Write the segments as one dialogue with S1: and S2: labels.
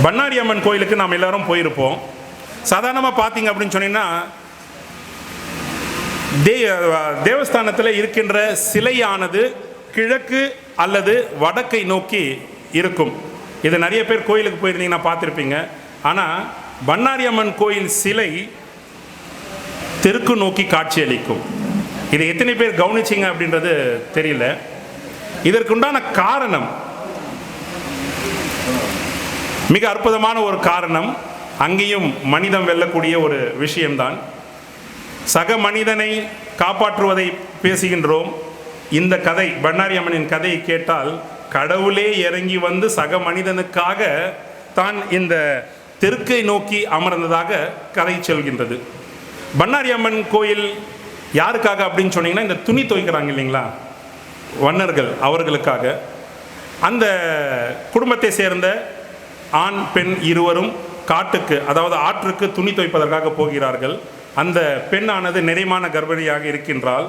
S1: பண்ணாரி அம்மன் கோயிலுக்கு நாம் எல்லாரும் போயிருப்போம். சாதாரணமாக பார்த்தீங்க அப்படின்னு சொன்னீங்கன்னா, தேவஸ்தானத்தில் இருக்கின்ற சிலையானது கிழக்கு அல்லது வடக்கை நோக்கி இருக்கும். இது நிறைய பேர் கோயிலுக்கு போயிருந்தீங்கன்னா பார்த்துருப்பீங்க. ஆனால் பண்ணாரி அம்மன் கோயில் சிலை தெற்கு நோக்கி காட்சியளிக்கும். இதை எத்தனை பேர் கவனிச்சிங்க அப்படின்றது தெரியல. இதற்குண்டான காரணம் மிக அற்புதமான ஒரு காரணம். அங்கேயும் மனிதம் வெல்லக்கூடிய ஒரு விஷயம்தான். சக மனிதனை காப்பாற்றுவதை பேசுகின்றோம். இந்த கதை, பண்ணாரி அம்மனின் கதையை கேட்டால் கடவுளே இறங்கி வந்து சக மனிதனுக்காக தான் இந்த தெற்கை நோக்கி அமர்ந்ததாக கதை சொல்கின்றது. பண்ணாரி அம்மன் கோயில் யாருக்காக அப்படின்னு சொன்னீங்கன்னா, இந்த துணி துவைக்கிறாங்க இல்லைங்களா வண்ணர்கள், அவர்களுக்காக. அந்த குடும்பத்தை சேர்ந்த ஆண் பெண் இருவரும் காட்டுக்கு, அதாவது ஆற்றுக்கு துணி துவைப்பதற்காக போகிறார்கள். அந்த பெண்ணானது நிறைமான கர்ப்பிணியாக இருக்கின்றாள்.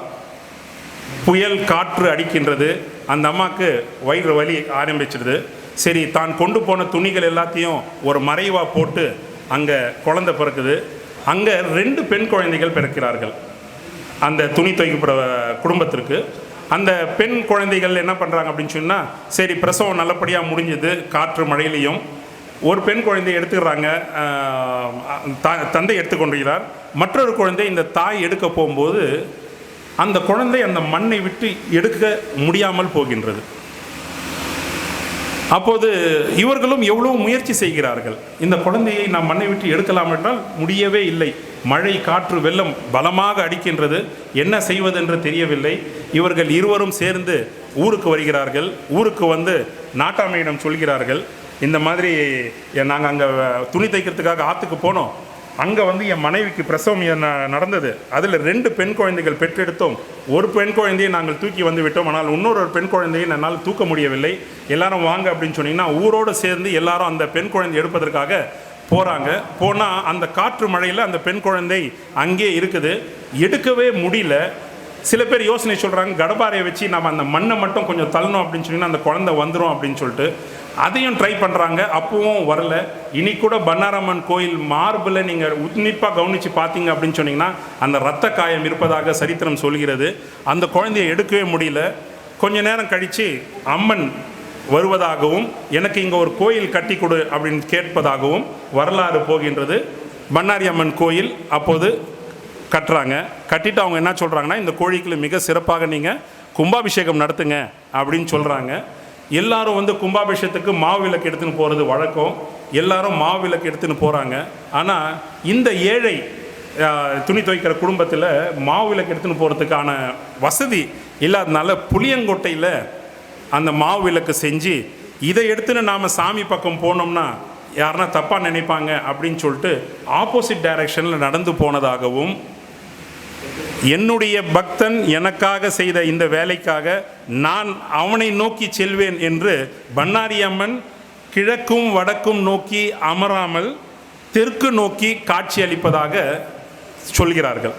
S1: புயல் காற்று அடிக்கின்றது. அந்த அம்மாவுக்கு வயிறு வலி ஆரம்பிச்சிடுது. சரி, தான் கொண்டு போன துணிகள் எல்லாத்தையும் ஒரு மறைவாக போட்டு அங்கே குழந்தை பிறக்குது. அங்கே 2 பெண் குழந்தைகள் பிறக்கிறார்கள் அந்த துணி துவைக்கப்படுற குடும்பத்திற்கு. அந்த பெண் குழந்தைகள் என்ன பண்ணுறாங்க அப்படின்னு சொன்னால், சரி பிரசவம் நல்லபடியாக முடிஞ்சது காற்று மழையிலையும். ஒரு பெண் குழந்தையை எடுத்துக்கிறாங்க, தந்தை எடுத்துக்கொண்டிருக்கிறார். மற்றொரு குழந்தை இந்த தாய் எடுக்க போகும்போது அந்த குழந்தை அந்த மண்ணை விட்டு எடுக்க முடியாமல் போகின்றது. அப்போது இவர்களும் எவ்வளோ முயற்சி செய்கிறார்கள். இந்த குழந்தையை நாம் மண்ணை விட்டு எடுக்கலாம் என்றால் முடியவே இல்லை. மழை காற்று வெள்ளம் பலமாக அடிக்கின்றது. என்ன செய்வதென்று தெரியவில்லை. இவர்கள் இருவரும் சேர்ந்து ஊருக்கு வருகிறார்கள். ஊருக்கு வந்து நாட்டாமையிடம் சொல்கிறார்கள், இந்த மாதிரி நாங்கள் அங்கே துணி தைக்கிறதுக்காக ஆற்றுக்கு போனோம். அங்கே வந்து என் மனைவிக்கு பிரசவம் நடந்தது. அதில் 2 பெண் குழந்தைகள் பெற்றெடுத்தோம். ஒரு பெண் குழந்தையை நாங்கள் தூக்கி வந்து விட்டோம். ஆனால் இன்னொரு பெண் குழந்தையை என்னால் தூக்க முடியவில்லை. எல்லாரும் வாங்க அப்படின்னு சொன்னீங்கன்னா ஊரோடு சேர்ந்து எல்லாரும் அந்த பெண் குழந்தை எடுப்பதற்காக போகிறாங்க. போனால் அந்த காற்று மழையில் அந்த பெண் குழந்தை அங்கே இருக்குது. எடுக்கவே முடியல. சில பேர் யோசனை சொல்கிறாங்க, கடப்பாறையை வச்சு நம்ம அந்த மண்ணை மட்டும் கொஞ்சம் தள்ளணும் அப்படின்னு சொன்னீங்கன்னா அந்த குழந்தை வந்துடும் அப்படின்னு சொல்லிட்டு அதையும் ட்ரை பண்ணுறாங்க. அப்பவும் வரல. இனி கூட பண்ணாரி அம்மன் கோயில் மார்பில் நீங்கள் உன்னிப்பாக கவனித்து பார்த்தீங்க அப்படின்னு சொன்னீங்கன்னா அந்த இரத்த காயம் இருப்பதாக சரித்திரம் சொல்கிறது. அந்த குழந்தையை எடுக்கவே முடியல. கொஞ்ச நேரம் கழித்து அம்மன் வருவதாகவும் எனக்கு இங்கே ஒரு கோயில் கட்டி கொடு அப்படின்னு கேட்பதாகவும் வரலாறு போகின்றது. பண்ணாரி அம்மன் கோயில் அப்போது கட்டுறாங்க. கட்டிட்டு அவங்க என்ன சொல்கிறாங்கன்னா, இந்த கோழிக்கு மிக சிறப்பாக நீங்கள் கும்பாபிஷேகம் நடத்துங்க அப்படின்னு சொல்கிறாங்க. எல்லாரும் வந்து கும்பாபிஷேகத்துக்கு மாவு விளக்கு எடுத்துன்னு போகிறது வழக்கம். எல்லாரும் மாவு விளக்கு எடுத்துன்னு போகிறாங்க. ஆனால் இந்த ஏழை துணி துவைக்கிற குடும்பத்தில் மாவு விளக்கு எடுத்துன்னு போகிறதுக்கான வசதி இல்லாதனால புளியங்கொட்டையில் அந்த மாவு விளக்கு செஞ்சு இதை எடுத்துன்னு நாம் சாமி பக்கம் போனோம்னா யாருன்னா தப்பாக நினைப்பாங்க அப்படின்னு சொல்லிட்டு ஆப்போசிட் டைரக்ஷனில் நடந்து போனதாகவும், என்னுடைய பக்தன் எனக்காக செய்த இந்த வேலைக்காக நான் அவனை நோக்கி செல்வேன் என்று பண்ணாரி அம்மன் கிழக்கும் வடக்கும் நோக்கி அமராமல் தெற்கு நோக்கி காட்சி அளிப்பதாக சொல்கிறார்கள்.